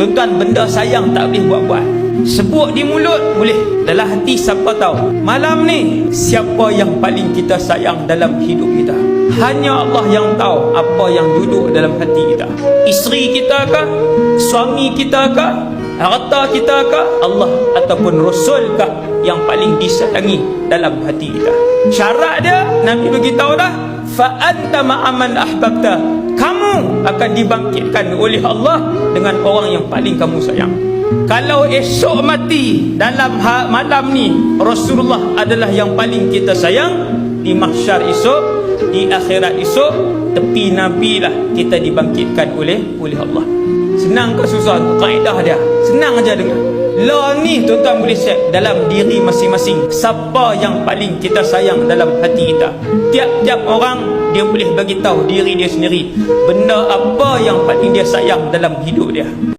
Tuan-tuan, benda sayang tak boleh buat-buat. Sebut di mulut boleh, dalam hati siapa tahu. Malam ni siapa yang paling kita sayang dalam hidup kita? Hanya Allah yang tahu apa yang duduk dalam hati kita. Isteri kita kah? Suami kita kah? Harta kita kah? Allah ataupun Rasul kah yang paling disayangi dalam hati kita? Syarat dia Nabi beritahu dah, fa anta ma'aman ahbabta. Kamu akan dibangkitkan oleh Allah dengan orang yang paling kamu sayang. Kalau esok mati dalam malam ni Rasulullah adalah yang paling kita sayang, di mahsyar esok, di akhirat esok, tepi Nabi lah kita dibangkitkan oleh Allah. Senang ke susah? Kaedah dia senang aja dengar. Law ni tuan-tuan boleh set dalam diri masing-masing. Siapa yang paling kita sayang dalam hati kita? Tiap-tiap orang dia boleh bagi tahu diri dia sendiri benda apa yang paling dia sayang dalam hidup dia.